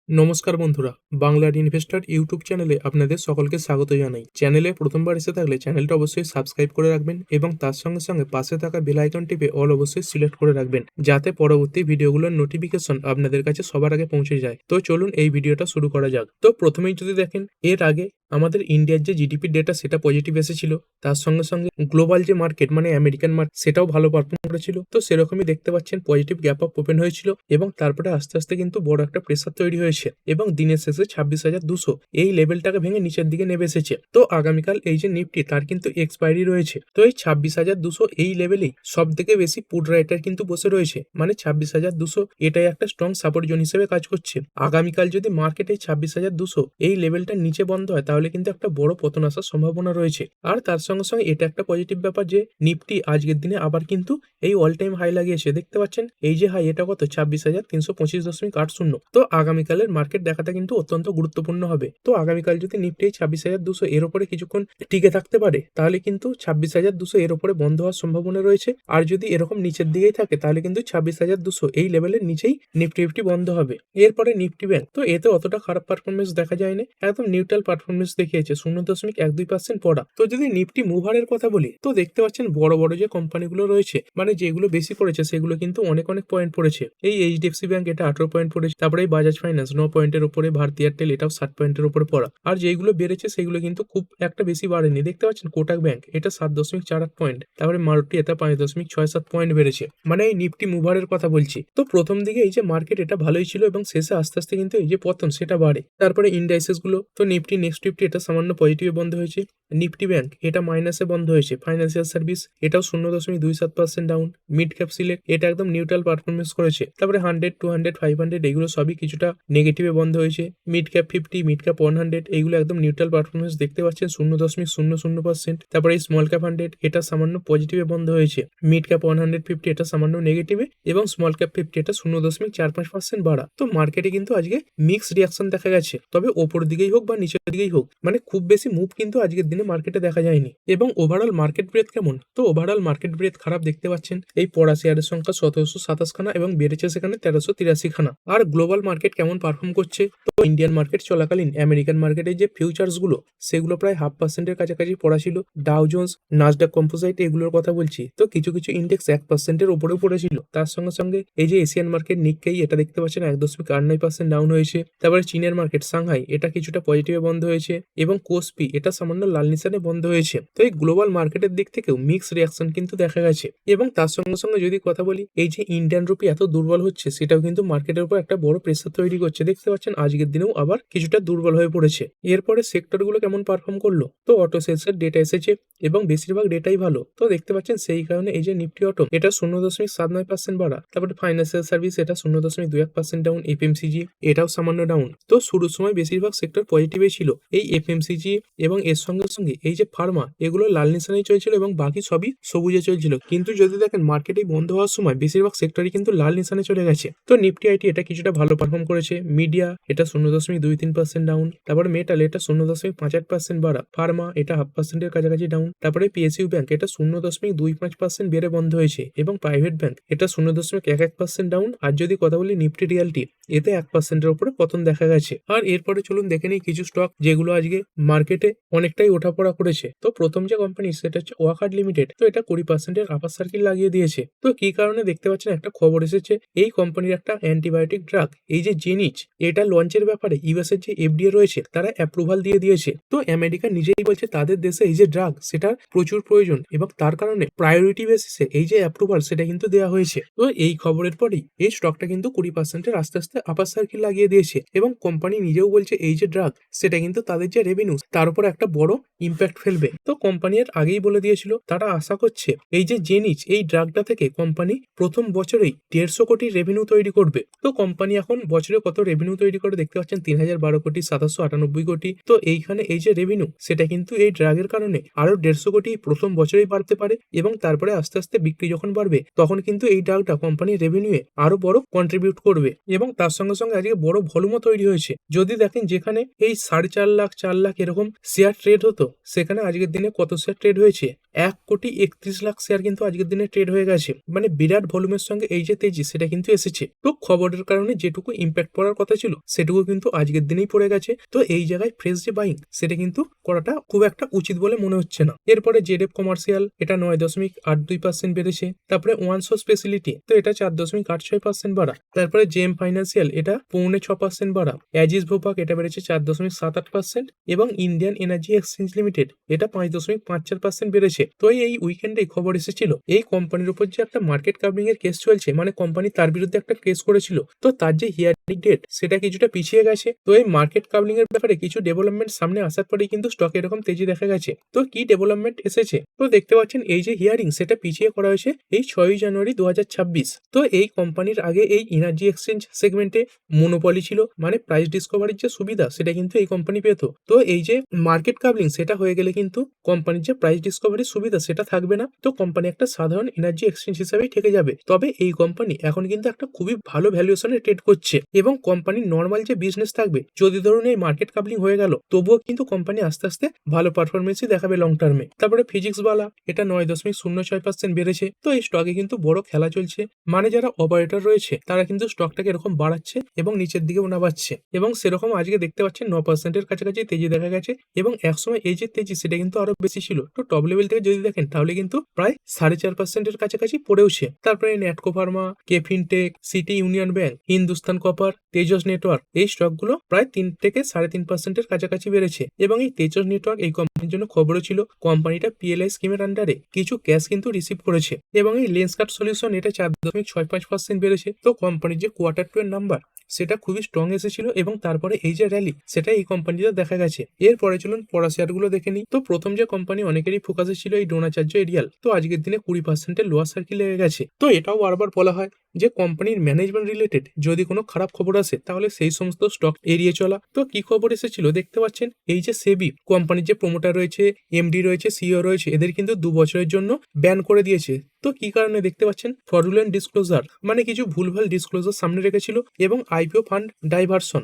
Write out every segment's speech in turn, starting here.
নমস্কার বন্ধুরা, বাংলার ইনভেস্টর ইউটিউব চ্যানেলে আপনাদের সকলকে স্বাগত জানাই। চ্যানেলে প্রথমবার এসে থাকলে চ্যানেলটা অবশ্যই সাবস্ক্রাইব করে রাখবেন এবং তার সঙ্গে সঙ্গে পাশে থাকা বেল আইকন টিপে অল অবশ্যই সিলেক্ট করে রাখবেন, যাতে পরবর্তী ভিডিওগুলোর নোটিফিকেশন আপনাদের কাছে সবার আগে পৌঁছে যায়। তো চলুন এই ভিডিওটা শুরু করা যাক। তো প্রথমেই যদি দেখেন, এর আগে আমাদের ইন্ডিয়ার যে জিডিপি ডেটা সেটা পজিটিভ এসেছিল, তার সঙ্গে সঙ্গে গ্লোবাল যে মার্কেট মানে আমেরিকান মার্কেট সেটাও ভালো পারফর্ম করেছিল। তো সেরকমই দেখতে পাচ্ছেন পজিটিভ গ্যাপ আপ ওপেন হয়েছিল এবং তারপরে আস্তে আস্তে কিন্তু বড় একটা প্রেসার তৈরি হয়েছে এবং দিনের শেষে 26,200 এই লেভেলটাকে ভেঙে নিচের দিকে নেমে এসেছে। তো আগামীকাল এই যে নিফটি তার কিন্তু এক্সপায়ারি রয়েছে। তো এই 26,200 এই লেভেলেই সব থেকে বেশি পুট রাইটার কিন্তু বসে রয়েছে, মানে 26,200 এটাই একটা স্ট্রং সাপোর্ট জোন হিসেবে কাজ করছে। আগামীকাল যদি মার্কেট এই 26,200 এই লেভেলটার নিচে বন্ধ হয় তাহলে কিন্তু একটা বড় পতন আসার সম্ভাবনা রয়েছে। আর তার সঙ্গে সঙ্গে এটা একটা পজিটিভ ব্যাপার যে নিফটি আজকের দিনে আবার কিন্তু এই অল টাইম হাই লাগিয়েছে। দেখতে পাচ্ছেন এই যে হাই, এটা কত 26,325.80। তো আগামীকালের মার্কেট দেখাটা কিন্তু অত্যন্ত গুরুত্বপূর্ণ হবে। তো আগামীকাল যদি নিফটি 26,200 এর উপরে কিছুক্ষণ টিকে থাকতে পারে তাহলে কিন্তু 26,200 এর উপরে বন্ধ হওয়ার সম্ভাবনা রয়েছে। আর যদি এরকম নিচের দিকেই থাকে তাহলে কিন্তু 26,200 এই লেভেলের নিচেই নিফটি বন্ধ হবে। এরপরে নিফটি ব্যাংক, তো এতে অতটা খারাপ পারফরমেন্স দেখা যায়নি, একদম নিউট্রাল পারফরমেন্স দেখিয়েছে, 0.12% পড়া। তো যদি নিফটি মুভারের কথা বলি, তো দেখতে পাচ্ছেন বড় বড় যে কোম্পানিগুলো রয়েছে, মানে যেগুলো বেশি পড়েছে সেগুলো কিন্তু অনেক পয়েন্ট পড়েছে। এই এইচডিএফসি ব্যাংক এটা 18 পয়েন্ট পড়েছে, তারপরে এই বাজাজ ফাইন্যান্স 9 পয়েন্টের উপরে, ভারতী এয়ারটেল এটাও 60 পয়েন্টের উপরে পড়া। আর যেগুলো বেড়েছে সেগুলো কিন্তু খুব একটা বেশি বাড়েনি। দেখতে পাচ্ছেন কোটাক ব্যাংক এটা 7.48 পয়েন্ট, তারপরে মারুতি এটা 5.67 পয়েন্ট বেড়েছে। মানে এই নিফটি মুভারের কথা বলছি। তো প্রথম দিকে এই যে মার্কেট এটা ভালোই ছিল এবং শেষে আস্তে আস্তে কিন্তু এই যে পতন সেটা বাড়ে। তারপরে ইন্ডাইসেস গুলো, তো নিফটি নেক্সট নিফটি এটা সামান্য পজিটিভে বন্ধ হয়েছে, নিফটি ব্যাংক এটা মাইনাসে বন্ধ হয়েছে, ফাইন্যান্সিয়াল সার্ভিস এটাও 0.27% ডাউন, মিড ক্যাপ সিলেক্ট এটা একদম নিউট্রাল পারফরমেন্স করেছে। তারপরে 100, 200, 500 এগুলো সবই কিছুটা নেগেটিভে বন্ধ হয়েছে। মিড ক্যাপ 50, মিড ক্যাপ 100 এইগুলো একদম নিউট্রাল পারফরমেন্স দেখতে পাচ্ছেন 0.00%। তারপরে এই স্মল ক্যাপ 100 এটা সামান্য পজিটিভে বন্ধ হয়েছে, মিড ক্যাপ 150 এটা সামান্য নেগেটিভে এবং স্মল ক্যাপ 50 এটা 0.45% বাড়া। তো মার্কেটে কিন্তু আজকে মিক্স রিয়াকশন দেখা গেছে, তবে ওপর দিকেই হোক বা নিচের দিকেই হোক মানে খুব বেশি মুভ কিন্তু আজকের দিনে মার্কেটে দেখা যায়নি। এবং ওভারঅল মার্কেট ব্রেথ কেমন, তো ওভারঅল মার্কেট ব্রেথ খারাপ। দেখতে পাচ্ছেন এই পড়া শেয়ারের সংখ্যা 1727 খানা এবং বেড়েছে সেখানে 1383 খানা। আর গ্লোবাল মার্কেট কেমন পারফর্ম করছে, তো ইন্ডিয়ান মার্কেট চলাকালীন আমেরিকান মার্কেটের যে ফিউচার্স গুলো সেগুলো প্রায় 0.5%-এর কাছাকাছি পড়া ছিল। ডাও জোন্স, নাসডাক কম্পোজাইট এগুলোর কথা বলছি, তো কিছু কিছু ইন্ডেক্স 1%-এর উপরেও পড়েছিল। তার সঙ্গে সঙ্গে এই যে এশিয়ান মার্কেট নিক্কেই এটা দেখতে পাচ্ছেন 1.89% ডাউন হয়েছে। তারপরে চীনের মার্কেট সাংহাই এটা কিছুটা পজিটিভে বন্ধ হয়েছে এবং কোসপি এটা সামান্য লাল নিশানে বন্ধ হয়েছে। তো এই গ্লোবাল মার্কেটের দিক থেকেও মিক্স রিয়াকশন কিন্তু দেখা গেছে। এবং তার সঙ্গে সঙ্গে যদি কথা বলি, এই যে ইন্ডিয়ান রুপি এত দুর্বল হচ্ছে সেটাও কিন্তু মার্কেটের উপর একটা বড় প্রেসার তৈরি করছে। দেখতে পাচ্ছেন আজকের দিনেও আবার কিছুটা দুর্বল হয়ে পড়েছে। এরপরে সেক্টরগুলো কেমন পারফর্ম করলো, তো অটো সেলসের ডেটা এসেছে এবং বেশিরভাগ ডেটাই ভালো। তো দেখতে পাচ্ছেন সেই কারণে এই যে নিফটি অটো এটা 0.79% বাড়া। তারপরে ফাইন্যান্সিয়াল সার্ভিস এটা 0.21% ডাউন, এফএমসিজি এটাও সামান্য ডাউন। তো শুরুর সময় বেশিরভাগ সেক্টর পজিটিভে ছিল, এই এফএমসিজি এবং এর সঙ্গে সঙ্গে এই যে ফার্মা এগুলো লাল নিশানেই চলছিল এবং বাকি সবই সবুজে চলছিল। কিন্তু যদি দেখেন মার্কেটে বন্ধ হওয়ার সময় বেশিরভাগ সেক্টরই কিন্তু লাল নিশানে চলে গেছে। তো নিফটি আইটি এটা কিছুটা ভালো পারফর্ম করেছে, মিডিয়া এটা 0.23% ডাউন, তারপরে মেটাল এটা 0.58% বাড়া, ফার্মা এটা 0.5%-এর কাছাকাছি ডাউন, তারপরে পিএসইউ ব্যাংক এটা 0.25% বেড়ে বন্ধ হয়েছে এবং প্রাইভেট ব্যাংক এটা 0.11% ডাউন। আর যদি কথা বলি নিফটি রিয়ালটি এতে 1%-এর উপরে পতন দেখা গেছে। আর এরপরে চলুন দেখে নিই কিছু স্টক যেগুলো আজকে মার্কেটে অনেকটাই ওঠাপড়া করেছে। তো প্রথম যে কোম্পানি সেটা হচ্ছে ওয়াকার্ড লিমিটেড, তো এটা 20%-এর আপার সার্কিল লাগিয়ে দিয়েছে। তো কি কারণে, দেখতে পাচ্ছেন একটা খবর এসেছে এই কোম্পানির একটা অ্যান্টিবায়োটিক ড্রাগ এই যে জেনিচ এটা লঞ্চের ব্যাপারে ইউএস এর যে এফডিএ রয়েছে তারা অ্যাপ্রুভাল দিয়ে দিয়েছে। তো আমেরিকা নিজেই বলছে তাদের দেশে এই যে ড্রাগ সেটা প্রচুর প্রয়োজন এবং তার কারণে প্রায়োরিটি বেসিসে এই যে অ্যাপ্রুভাল সেটা কিন্তু দেওয়া হয়েছে। তো এই খবরের পরেই এই স্টকটা কিন্তু 20%-এর আস্তে আস্তে আপার সার্কিল লাগিয়ে দিয়েছে এবং কোম্পানি নিজেও বলছে এই যে ড্রাগ সেটা কিন্তু তাদের যে রেভিনিউ তার উপর একটা বড় ইম্প্যাক্ট ফেলবে। তো কোম্পানি এর আগেই বলে দিয়েছিল তারা আশা করছে এই যে জেনিচ এই ড্রাগটা থেকে কোম্পানি প্রথম বছরেই 150 কোটি রেভিনিউ তৈরি করবে। তো কোম্পানি এখন বছরে কত রেভিনিউ তৈরি করে, দেখতে পাচ্ছেন 3012 কোটি, 798 কোটি। তো এইখানে এই যে রেভিনিউ সেটা কিন্তু এই ড্রাগের কারণে আরো 150 কোটি প্রথম বছরেই বাড়তে পারে এবং তারপরে আস্তে আস্তে বিক্রি যখন বাড়বে তখন কিন্তু এই ড্রাগটা কোম্পানির রেভিনিউয়ে আরো বড় কন্ট্রিবিউট করবে এবং তার সঙ্গে সঙ্গে আজকে বড় ভলিউমও তৈরি হয়েছে। যদি দেখেন যেখানে এই 4.5 লাখ 4 লাখ এরকম শেয়ার ট্রেড হতো তো সেখানে আজকের দিনে কত শেয়ার ট্রেড হয়েছে? 1,31,00,000 শেয়ার কিন্তু আজকের দিনে ট্রেড হয়ে গেছে। মানে বিরাট ভলিউমের সঙ্গে এই যে তেজি সেটা কিন্তু এসেছে। তো খবরের কারণে যেটুকু ইম্প্যাক্ট পড়ার কথা ছিল সেটুকু কিন্তু আজকের দিনেই পড়ে গেছে। তো এই জায়গায় ফ্রেশ যে বাইং সেটা কিন্তু করাটা খুব একটা উচিত বলে মনে হচ্ছে না। এরপরে জেডএফ কমার্শিয়াল এটা 9.82% বেড়েছে। তারপরে ওয়ানশো স্পেশালিটি তো এটা 4.86% বাড়া। তারপরে জেএম ফাইন্যান্সিয়াল এটা 5.6% বাড়া। অ্যাজিস ভোপাক এটা বেড়েছে 4.78% এবং ইন্ডিয়ান এনার্জি এক্সচেঞ্জ লিমিটেড এটা 5.54% বেড়েছে। তো এই উইকেন্ডে খবর এসেছিল এই কোম্পানির উপর যে একটা মার্কেট কাভারিং এর কেস চলছে, মানে কোম্পানি তার বিরুদ্ধে একটা কেস করেছিল, তো তার যে হিয়ারিং ডেট সেটা কিছুটা পিছিয়ে গেছে। তো এই মার্কেট কাভারিং এর ব্যাপারে কিছু ডেভেলপমেন্ট সামনে আসার পরেই কিন্তু স্টকে এরকম তেজি দেখা গেছে। তো কি ডেভেলপমেন্ট এসেছে? তো দেখতে পাচ্ছেন এই যে হিয়ারিং সেটা পিছিয়ে করা হয়েছে এই 6 জানুয়ারি 2026। তো এই কোম্পানির আগে এই এনার্জি এক্সচেঞ্জ সেগমেন্টে মনোপলি ছিল, মানে প্রাইস ডিসকভারির যে সুবিধা সেটা কিন্তু এই কোম্পানি পেত। তো এই যে মার্কেট কাভারিং সেটা হয়ে গেলে কিন্তু কোম্পানির যে প্রাইস ডিসকভারির সুবিধা সেটা থাকবে না। তো কোম্পানি একটা সাধারণ এনার্জি এক্সচেঞ্জ হিসেবেই থেকে যাবে। তবে এই কোম্পানি এখন কিন্তু একটা খুবই ভালো ভ্যালুয়েশনে ট্রেড করছে এবং কোম্পানির নর্মাল যে বিজনেস থাকবে, যদি ধরুন এই মার্কেট কাভারিং হয়ে গেল তবুও কিন্তু কোম্পানি আস্তে আস্তে ভালো পারফরমেন্সই দেখাবে লং টার্মে। তারপরে ফিজিক্স বালা এটা 9.06% বেড়েছে। তো এই স্টকে কিন্তু বড় খেলা চলছে, মানে যারা অপারেটর রয়েছে তারা কিন্তু স্টকটাকে এরকম বাড়াচ্ছে এবং নিচের দিকেও নামাচ্ছে এবং সেরকম আজকে দেখতে পাচ্ছেন 9%-এর কাছাকাছি তেজি দেখা গেছে এবং একসময় এই যে তেজি সেটা কিন্তু আরো বেশি ছিল। তো টপ লেভেল থেকে যদি দেখেন তাহলে কিন্তু প্রায় 4.5%-এর কাছাকাছি পড়েওছে। তারপরে ন্যাটকো ফার্মা, কেফিনটেক, সিটি ইউনিয়ন ব্যাংক, হিন্দুস্তান কপার, তেজস নেটওয়ার্ক এই স্টকগুলো প্রায় 3 থেকে 3.5%-এর কাছাকাছি বেড়েছে এবং এই তেজস নেটওয়ার্ক এই কোম্পানির জন্য খবরও ছিল কোম্পানিটা পিএলআই স্কিমের আন্ডারে কিছু ক্যাশ কিন্তু রিসিভ করেছে এবং এই লেন্সকার্ট সলিউশন এটা 4.65% বেড়েছে। তো কোম্পানির যে কোয়ার্টার 2 এর নাম্বার সেটা খুবই স্ট্রং এসেছিল এবং তারপরে এই যে র্যালি সেটা এই কোম্পানিতে দেখা গেছে। এরপরে চলুন পড়া শেয়ারগুলো দেখে নিই। তো প্রথম যে কোম্পানি অনেকেরই ফোকাসে ছিল এই ড্রোনাচার্য এরিয়াল, তো আজকের দিনে 20%-এর লোয়ার সার্কিল লেগে গেছে। তো এটাও বারবার বলা হয় যে কোম্পানির ম্যানেজমেন্ট রিলেটেড যদি কোনো খারাপ খবর আসে তাহলে সেই সমস্ত স্টক এড়িয়ে চলা। তো কি খবর এসেছিল দেখতে পাচ্ছেন এই যে সেবি কোম্পানির যে প্রমোটার রয়েছে, এমডি রয়েছে, সিইও রয়েছে, এদের কিন্তু 2 বছরের জন্য ব্যান করে দিয়েছে। তো কি কারণে দেখতে পাচ্ছেন ফ্রডুলেন্ট ডিসক্লোজার, মানে কিছু ভুলভাল ডিসক্লোজার সামনে রেখেছিল এবং আইপিও ফান্ড ডাইভারশন।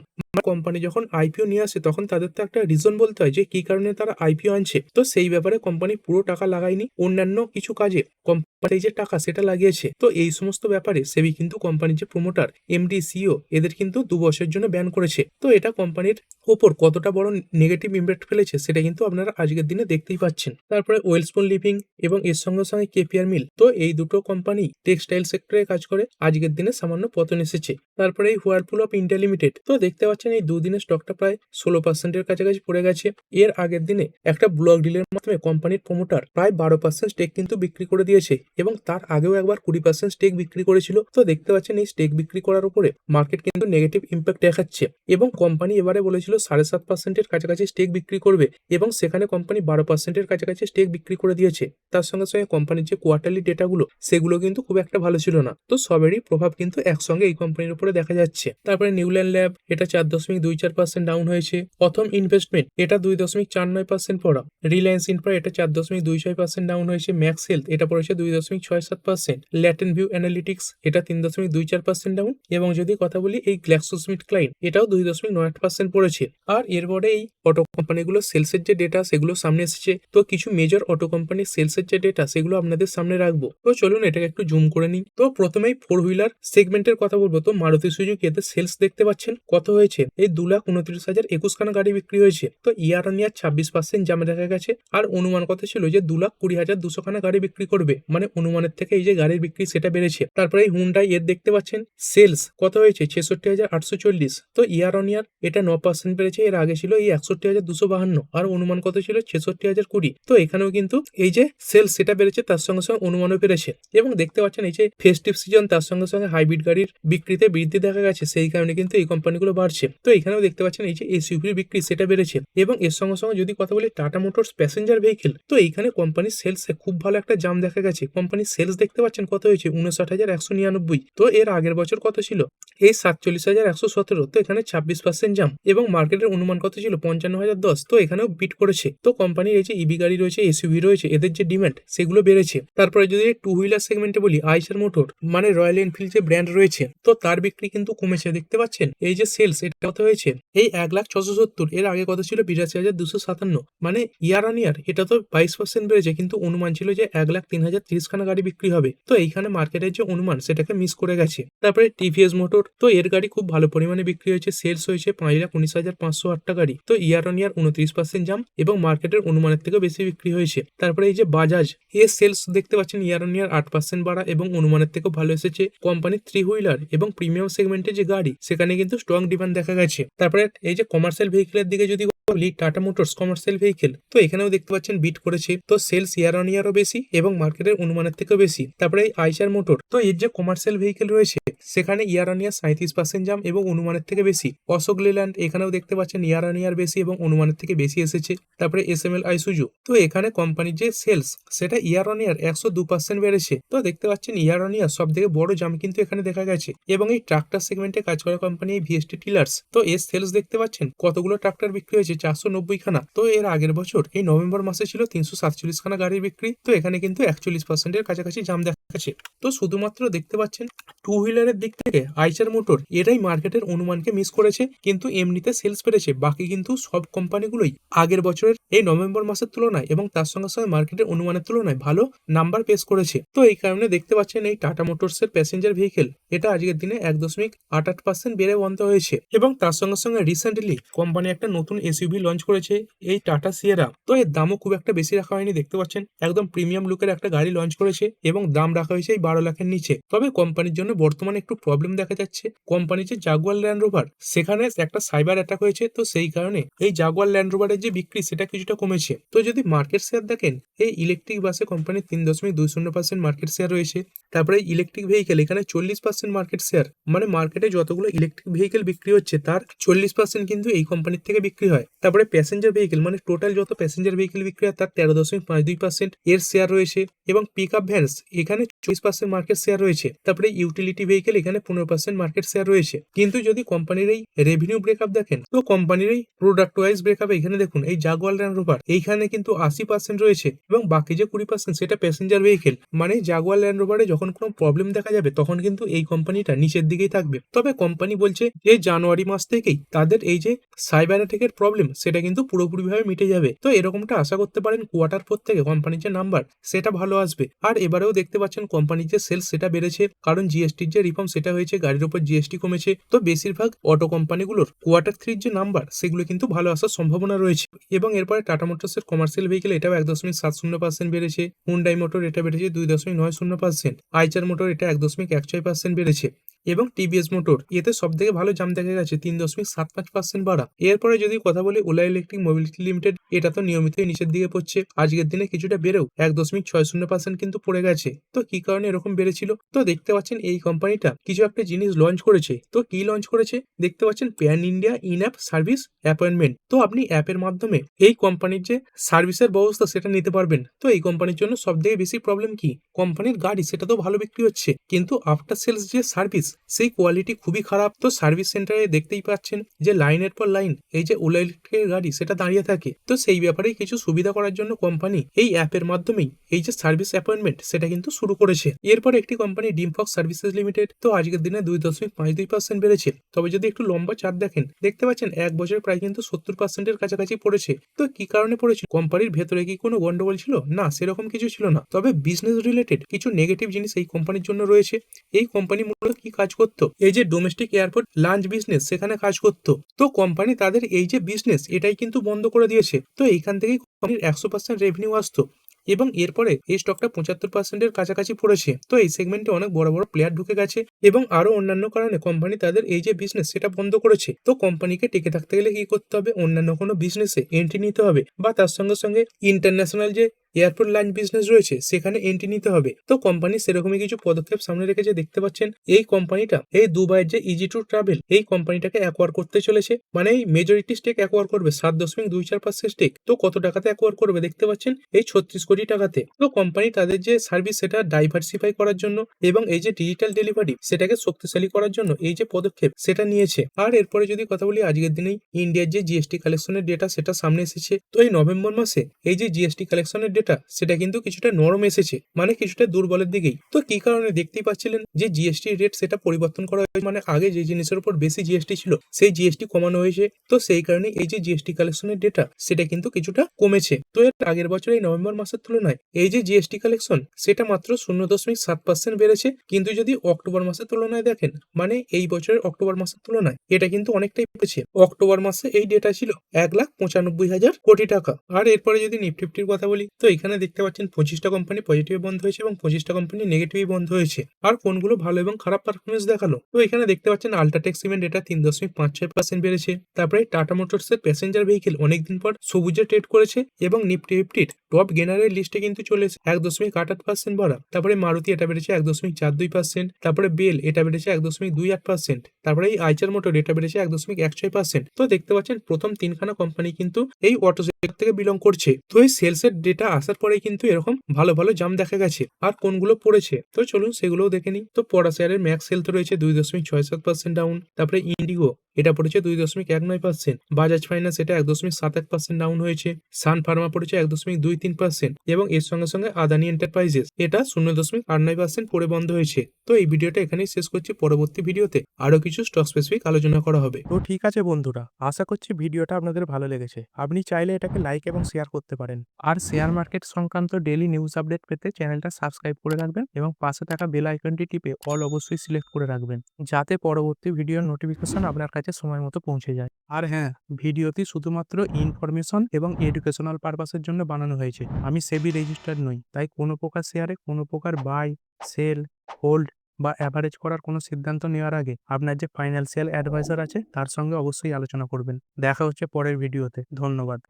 কোম্পানি যখন আইপিও নিয়ে আসে তখন তাদের তো একটা রিজন বলতে হয় যে কি কারণে তারা আইপিও আনছে। তো সেই ব্যাপারে কোম্পানি পুরো টাকা লাগায়নি, অন্যান্য কিছু কাজে কোম্পানি যে টাকা সেটা লাগিয়েছে। তো এই সমস্ত ব্যাপারে সেবি কিন্তু কোম্পানির যে প্রমোটার, এমডি, সিইও এদের কিন্তু 2 বছরের জন্য ব্যান করেছে। তো এটা কোম্পানির ওপর কতটা বড় নেগেটিভ ইম্প্যাক্ট ফেলেছে সেটা কিন্তু আপনারা আজকের দিনে দেখতেই পাচ্ছেন। তারপরে ওয়েলস্পুন লিভিং এবং এর সঙ্গে সঙ্গে কেপিআর মিল, তো এই দুটো কোম্পানি টেক্সটাইল সেক্টরে কাজ করে, আজকের দিনে সামান্য পতন এসেছে। তারপরে এই হুয়ারপুল অফ ইন্ডিয়া লিমিটেড, তো দেখতে পাচ্ছেন এই দুদিনের স্টকটা প্রায় 16%-এর কাছাকাছি পড়ে গেছে। এর আগের দিনে একটা ব্লক ডিলের মাধ্যমে কোম্পানির প্রমোটার প্রায় 12% স্টেক কিন্তু বিক্রি করে দিয়েছে এবং তার আগেও একবার 20% স্টেক বিক্রি করেছিল। তো দেখতে পাচ্ছেন এই স্টেক বিক্রি করার উপরে মার্কেট কিন্তু নেগেটিভ ইম্প্যাক্ট দেখাচ্ছে এবং কোম্পানি এবারে বলেছিল 7.5%-এর কাছাকাছি স্টেক বিক্রি করবে এবং সেখানে কোম্পানি 12%-এর কাছাকাছি স্টেক বিক্রি করে দিয়েছে। তার সঙ্গে সঙ্গে কোম্পানির যে কোয়ার্টারলি ডেটাগুলো সেগুলো কিন্তু খুব একটা ভালো ছিল না। তো সবেরই প্রভাব কিন্তু একসঙ্গে এই কোম্পানির উপরে দেখা যাচ্ছে। তারপরে নিউল্যান্ড ল্যাব এটা 4.24% ডাউন হয়েছে। প্রথম ইনভেস্টমেন্ট এটা 2.49% পড়া। রিলায়েন্স ইনফ্রা এটা 4.26% ডাউন হয়েছে। ম্যাক্স হেলথ এটা পড়েছে 2.67%। ল্যাটেন ভিউ অ্যানালিটিক্স এটা 3.24% ডাউন এবং যদি কথা বলি এই গ্ল্যাক্সোস্মিথক্লাইন এটাও 2.98% পড়েছে। আর এরপরে এই অটো কোম্পানিগুলো সেলসের যে ডেটা সেগুলো সামনে এসেছে। তো কিছু মেজর অটো কোম্পানির সেলসের যে ডেটা সেগুলো আপনাদের সামনে রাখবো। তো চলুন এটাকে একটু জুম করে নিই। তো প্রথমেই 4 হুইলার সেগমেন্টের কথা বলবো। তো মারুতি সুজুকি এতে সেলস দেখতে পাচ্ছেন কত হয়েছে, এই 2,29,021 খানা গাড়ি বিক্রি হয়েছে। তো ইয়ার অন ইয়ার 26% জামে দেখা গেছে। আর অনুমান কত ছিল যে 2,20,200 খানা গাড়ি বিক্রি করবে, মানে অনুমানের থেকে এই যে গাড়ির বিক্রি সেটা বেড়েছে। তারপরে এই হুন্ডাই এর দেখতে পাচ্ছেন সেলস কত হয়েছে 66,840। তো ইয়ার অন ইয়ার এটা 9% বেড়েছে। এর আগে ছিল এই 61,252 আর অনুমান কত ছিল 66,020। তো এখানেও কিন্তু এই যে সেলস সেটা বেড়েছে, তার সঙ্গে সঙ্গে অনুমানও বেড়েছে এবং দেখতে পাচ্ছেন এই যে ফেস্টিভ সিজন তার সঙ্গে সঙ্গে হাইব্রিড গাড়ির বিক্রিতে বৃদ্ধি দেখা গেছে, সেই কারণে কিন্তু এই কোম্পানিগুলো বাড়ছে। তো এখানেও দেখতে পাচ্ছেন এই যে এসইউভির বিক্রি সেটা বেড়েছে এবং এর সঙ্গে সঙ্গে যদি কথা বলি টাটা মোটরস প্যাসেঞ্জার ভেহিকেল, তো এইখানে কোম্পানির সেলসে খুব ভালো একটা জাম দেখা গেছে। কোম্পানির সেলস দেখতে পাচ্ছেন কত হয়েছে 59,199। তো এর আগের বছর কত ছিল এই 47,117, তো এখানে 26% জাম্প এবং মার্কেটের অনুমান কত ছিল 55,010, তো এখানেও বিট করেছে। তো কোম্পানির এই যে ইভি গাড়ি রয়েছে, এসইউভি রয়েছে, এদের যে ডিমান্ড সেগুলো বেড়েছে। তারপরে যদি টু হুইলার সেগমেন্টে বলি, আইচার মোটর মানে রয়্যাল এনফিল্ড যে ব্র্যান্ড রয়েছে, তো তার বিক্রি কিন্তু কমেছে। দেখতে পাচ্ছেন এই যে সেলস, এটা কত হয়েছে এই 1,670,000, এর আগে কত ছিল 82,257, মানে ইয়ার অন ইয়ার এটা তো 22% বেড়েছে, কিন্তু অনুমান ছিল যে 1,03,030 খানা গাড়ি বিক্রি হবে। তো এইখানে মার্কেটের যে অনুমান সেটাকে মিস করে গেছে। তারপরে টিভিএস মোটর, তো এর গাড়ি খুব ভালো পরিমাণে বিক্রি হয়েছে, সেলস হয়েছে 5,19,508টা গাড়ি, তো ইয়ার অন ইয়ার 29% জাম্প এবং মার্কেটের অনুমানের থেকে বেশি বিক্রি হয়েছে। তারপরে এই যে বাজাজ, এর সেলস দেখতে পাচ্ছেন ইয়ার অন ইয়ার 8% বাড়া এবং অনুমানের থেকেও ভালো এসেছে। কোম্পানির থ্রি হুইলার এবং প্রিমিয়াম সেগমেন্টের যে গাড়ি সেখানে কিন্তু স্ট্রং ডিমান্ড দেখা গেছে। তারপরে এই যে কমার্শিয়াল ভেহিকেলের দিকে যদি বলি, টাটা মোটরস কমার্শিয়াল ভেহিকেল, তো এখানেও দেখতে পাচ্ছেন বিট করেছে, তো সেলস ইয়ার অন ইয়ারও বেশি এবং মার্কেটের অনুমানের থেকেও বেশি। তারপরে এই আইচার মোটর, তো এর যে কমার্শিয়াল ভেহিকেল রয়েছে সেখানে ইয়ার অন ইয়ার 37% জাম্প এবং অনুমানের থেকে বেশি। অশোক লেল্যান্ড, এখানেও দেখতে পাচ্ছেন ইয়ার অন ইয়ার বেশি এবং অনুমানের থেকে বেশি এসেছে। তারপরে এসএমএল আইসুজু, তো এখানে কোম্পানির যে সেলস সেটা ইয়ার অন ইয়ার 102% বেড়েছে। তো দেখতে পাচ্ছেন ইয়ার অন ইয়ার সব থেকে বড় জাম্প কিন্তু এখানে দেখা গেছে। এবং এই ট্রাক্টর সেগমেন্টে কাজ করা কোম্পানি এই ভিএসটি টিলার্স, তো এর সেলস দেখতে পাচ্ছেন কতগুলো ট্রাক্টর বিক্রি হয়েছে 490 খানা। তো এর আগের বছর এই নভেম্বর মাসে ছিল 347 খানা গাড়ির বিক্রি, তো এখানে কিন্তু 41%-এর কাছাকাছি জাম্প দেখাচ্ছে। তো শুধুমাত্র দেখতে পাচ্ছেন টু হুইলারের দিক থেকে আইচার মোটর এরাই মার্কেটের অনুমানকে মিস করেছে, কিন্তু এমনিতে সেলস বেড়েছে। বাকি কিন্তু সব কোম্পানিগুলোই আগের বছরের এই নভেম্বর মাসের তুলনায় এবং তার সঙ্গে সঙ্গে মার্কেটের অনুমানের তুলনায় ভালো নাম্বার পেশ করেছে। তো এই কারণে দেখতে পাচ্ছেন এই টাটা মোটরসের প্যাসেঞ্জার ভেহিকেল এটা আজকের দিনে 1.88% বেড়ে বন্ধ হয়েছে। এবং তার সঙ্গে সঙ্গে রিসেন্টলি কোম্পানি একটা নতুন এসইউভি লঞ্চ করেছে, এই টাটা সিয়েরা, তো এর দামও খুব একটা বেশি রাখা হয়নি। দেখতে পাচ্ছেন একদম প্রিমিয়াম লুকের একটা গাড়ি লঞ্চ করেছে এবং দাম রাখা হয়েছে এই 12 লাখের নিচে। তবে কোম্পানির জন্য বর্তমানে একটু প্রবলেম দেখা যাচ্ছে। কোম্পানির যে জাগুয়ার ল্যান্ড রোভার সেখানে একটা সাইবার অ্যাটাক হয়েছে, তো সেই কারণে এই জাগুয়ার ল্যান্ড রোভারের যে বিক্রি সেটা কিছুটা কমেছে। তো যদি মার্কেট শেয়ার দেখেন, এই ইলেকট্রিক বাসে কোম্পানির 3.20% মার্কেট শেয়ার রয়েছে। তারপরে ইলেকট্রিক ভেহিকেল এখানে 40% মার্কেট শেয়ার, মানে মার্কেটে যতগুলো ইলেকট্রিক ভেহিকেল বিক্রি হচ্ছে তার 40% কিন্তু এই কোম্পানির থেকে বিক্রি হয়। তারপরে প্যাসেঞ্জার ভেহিকেল মানে টোটাল যত প্যাসেঞ্জার ভেহিকেল বিক্রি হয় তার 13.52% এর শেয়ার রয়েছে। এবং পিক আপ ভ্যানস এখানে 40% মার্কেট শেয়ার রয়েছে। তারপরে ইউটিলিটি ভেহিকেল এখানে 15% মার্কেট শেয়ার রয়েছে। কিন্তু যদি কোম্পানির এই রেভিনিউ ব্রেকআপ দেখেন, তো কোম্পানির এই প্রোডাক্ট ওয়াইজ ব্রেকআপ এখানে দেখুন, এই জাগুয়ার ল্যান্ড রোভার এইখানে কিন্তু 80% রয়েছে এবং বাকি যে 20% সেটা প্যাসেঞ্জার ভেহিকেল। মানে জাগুয়ার ল্যান্ড রোভারে যখন কোনো প্রবলেম দেখা যাবে তখন কিন্তু এই কোম্পানিটা নিচের দিকেই থাকবে। তবে কোম্পানি বলছে যে জানুয়ারি মাস থেকেই তাদের এই যে সাইবার অ্যাটাকের প্রবলেম সেটা কিন্তু পুরোপুরিভাবে মিটে যাবে। তো এরকমটা আশা করতে পারেন কোয়ার্টার 4 থেকে কোম্পানির যে নাম্বার সেটা ভালো আসবে। আর এবারেও দেখতে পাচ্ছেন কোম্পানির যে সেলস সেটা বেড়েছে, কারণ জিএসটির যে রিফর্ম সেটা হয়েছে, গাড়ির উপর জিএসটি কমেছে। তো বেশিরভাগ অটো কোম্পানিগুলোর কোয়ার্টার 3 যে নাম্বার সেগুলো কিন্তু ভালো আসার সম্ভাবনা রয়েছে। এবং এরপরে টাটা মোটরসের কমার্শিয়াল ভেহিকেল এটাও 1.70% বেড়েছে। হুন্ডাই মোটর এটা বেড়েছে 2.90%। আইচার মোটর এটা 1.16% বেড়েছে। এবং টিভিএস মোটর এতে সব থেকে ভালো জাম দেখা গেছে 3.75% বাড়া। এরপরে যদি কথা বলি ওলা ইলেকট্রিক মোবিলিটি লিমিটেড, এটা তো নিয়মিতই নিচের দিকে পড়ছে, আজকের দিনে কিছুটা বেড়েও 1.60% কিন্তু পড়ে গেছে। তো কি কারণে এরকম বেড়েছিল, তো দেখতে পাচ্ছেন এই কোম্পানিটা কিছু একটা জিনিস লঞ্চ করেছে। তো কি লঞ্চ করেছে দেখতে পাচ্ছেন, pan India in app service appointment. তো আপনি অ্যাপের মাধ্যমে এই কোম্পানির যে সার্ভিসের ব্যবস্থা সেটা নিতে পারবেন। তো এই কোম্পানির জন্য সব থেকে বেশি প্রবলেম কি, কোম্পানির গাড়ি সেটা তো ভালো বিক্রি হচ্ছে কিন্তু আফটার সেলস যে সার্ভিস সেই কোয়ালিটি খুবই খারাপ। তো সার্ভিস সেন্টারে দেখতেই পাচ্ছেন যে লাইনের পর লাইন এই যে ওলা ইলেকট্রিকের গাড়ি সেটা দাঁড়িয়ে থাকে। তো সেই ব্যাপারে কিছু সুবিধা করার জন্য কোম্পানি এই অ্যাপের মাধ্যমেই এই যে সার্ভিস অ্যাপয়েন্টমেন্ট সেটা কিন্তু শুরু করেছে। এরপর একটি কোম্পানি ডিমফক্স সার্ভিসেস লিমিটেড, তো আজকের দিনে 2.52% বেড়েছে। তবে যদি একটু লম্বা চার্ট দেখেন দেখতে পাচ্ছেন এক বছর প্রায় কিন্তু 70%-এর কাছাকাছি পড়েছে। তো কি কারণে পড়েছে, কোম্পানির ভেতরে কি কোনো গন্ডগোল ছিল না, সেরকম কিছু ছিল না। তবে বিজনেস রিলেটেড কিছু নেগেটিভ জিনিস এই কোম্পানির জন্য রয়েছে। এই কোম্পানি মূলত কি কাজ করতো, এই যে ডোমেস্টিক এয়ারপোর্ট লাঞ্চ বিজনেস সেখানে কাজ করতো। তো কোম্পানি তাদের এই যে বিজনেস এটাই কিন্তু বন্ধ করে দিয়েছে। তো এইখান থেকেই কোম্পানির 100% রেভিনিউ আসতো এবং এরপরে এই স্টকটা 75%-এর কাছাকাছি পড়েছে। তো এই সেগমেন্টে অনেক বড় বড় প্লেয়ার ঢুকে গেছে এবং আরো অন্যান্য কারণে কোম্পানি তাদের এই যে বিজনেস সেটা বন্ধ করেছে। তো কোম্পানিকে টিকে থাকতে গেলে কি করতে হবে, অন্যান্য কোনো বিজনেসে এন্ট্রি নিতে হবে বা তার সঙ্গে সঙ্গে ইন্টারন্যাশনাল যে এয়ারপোর্ট লাইন বিজনেস রয়েছে সেখানে এন্ট্রি নিতে হবে। তো কোম্পানি সেরকমই কিছু পদক্ষেপ সামনে রেখেছে। দেখতে পাচ্ছেন এই কোম্পানিটা এই দুবাইয়ের যে ইজি টু ট্রাভেল এই কোম্পানিটাকে অ্যাকোয়ার করতে চলেছে, মানে এই মেজরিটি স্টেক অ্যাকোয়ার করবে 7.24% স্টেক। তো কত টাকাতে অ্যাকোয়ার করবে দেখতে পাচ্ছেন, এই 36 কোটি টাকাতে। তো কোম্পানি তাদের যে সার্ভিস সেটা ডাইভার্সিফাই করার জন্য এবং এই যে ডিজিটাল ডেলিভারি সেটাকে শক্তিশালী করার জন্য এই যে পদক্ষেপ সেটা নিয়েছে। আর এরপরে যদি কথা বলি, আজকের দিনেই ইন্ডিয়ার যে জিএসটি কালেকশনের ডেটা সেটা সামনে এসেছে। তো এই নভেম্বর মাসে এই যে জিএসটি কালেকশনের ডেটা সেটা কিন্তু কিছুটা নরম এসেছে, মানে কিছুটা দুর্বলের দিকেই। তো কি কারণে দেখতেই পাচ্ছিলেন যে জিএসটি রেট সেটা পরিবর্তন করা হয়েছে, মানে আগে যে জিনিসের উপর বেশি জিএসটি ছিল সেই জিএসটি কমানো হয়েছে। তো সেই কারণে এই যে জিএসটি কালেকশনের ডেটা সেটা কিন্তু কিছুটা কমেছে। তো এর আগের বছর এই নভেম্বর মাসের তুলনায় এই যে জিএসটি কালেকশন সেটা মাত্র 0.7% বেড়েছে। কিন্তু যদি অক্টোবর মাসের তুলনায় দেখেন, মানে এই বছরের অক্টোবর মাসের তুলনায় এটা কিন্তু অনেকটাই বেড়েছে। অক্টোবর মাসে এই ডেটা ছিল 1,95,000 কোটি টাকা। আর এরপরে যদি নিফটি ফিফটির কথা বলি, তো এখানে দেখতে পাচ্ছেন 25টা কোম্পানি পজিটিভে বন্ধ হয়েছে এবং 25টা কোম্পানি নেগেটিভে বন্ধ হয়েছে। আর কোনগুলো ভালো এবং খারাপ পারফরমেন্স দেখালো, তো এখানে দেখতে পাচ্ছেন আল্ট্রাটেক সিমেন্ট এটা 3.56% বেড়েছে। তারপরে টাটা মোটরস এর প্যাসেঞ্জার ভেহিকেল অনেকদিন পর সবুজে ট্রেড করেছে এবং নিফটি ফিফটির টপ গেনারের লিস্টে কিন্তু চলে এসেছে 1.88% বাড়া। তারপরে মারুতি এটা বেড়েছে 1.42%। তারপরে বেল এটা বেড়েছে 1.28%। তারপরে এই আইচার মোটর এটা বেড়েছে 1.16%। তো দেখতে পাচ্ছেন প্রথম তিনখানা কোম্পানি কিন্তু এই অটো সেক্টর থেকে বিলং করছে। তো এই সেলস এর ডেটা আসার পরে কিন্তু এরকম ভালো ভালো জাম দেখা গেছে। আর কোনগুলো পড়েছে তো চলুন সেগুলোও দেখে নিই। তো পড়া শেয়ারের ম্যাক্স হেলথ রয়েছে 2.67% ডাউন। তারপরে ইন্ডিগো এটা পড়েছে 2.19%। বাজাজ ফাইন্যান্স এটা 1.71% ডাউন হয়েছে। সান ফার্মা পড়েছে 1.23% এবং এর সঙ্গে সঙ্গে আদানি এন্টারপ্রাইজেস এটা 0.89% পড়ে বন্ধ হয়েছে। তো এই ভিডিওটা এখানেই শেষ করছি। পরবর্তী ভিডিওতে আরো কিছু স্টক স্পেসিফিক আলোচনা করা হবে। তো ঠিক আছে বন্ধুরা, আশা করছি ভিডিওটা আপনাদের ভালো লেগেছে। আপনি চাইলে এটাকে লাইক এবং শেয়ার করতে পারেন। আর শেয়ার মার্কেট সংক্রান্ত ডেইলি নিউজ আপডেট পেতে চ্যানেলটা সাবস্ক্রাইব করে রাখবেন এবং পাশে থাকা বেল আইকনটি টিপে অল অবশ্যই সিলেক্ট করে রাখবেন, যাতে পরবর্তী ভিডিওর নোটিফিকেশন আপনার কাছে সময় মতো পৌঁছে যায়। আর হ্যাঁ, ভিডিওটি শুধুমাত্র ইনফরমেশন এবং এডুকেশনাল পারপাসের জন্য বানানো হয়েছে। আমি সেবি রেজিস্টার্ড নই, তাই কোনো প্রকার শেয়ারে কোনো প্রকার বাই, সেল, হোল্ড বা অ্যাভারেজ করার কোনো সিদ্ধান্ত নেওয়ার আগে আপনার যে ফাইন্যান্সিয়াল অ্যাডভাইজার আছে তার সঙ্গে অবশ্যই আলোচনা করবেন। দেখা হচ্ছে পরের ভিডিওতে। ধন্যবাদ।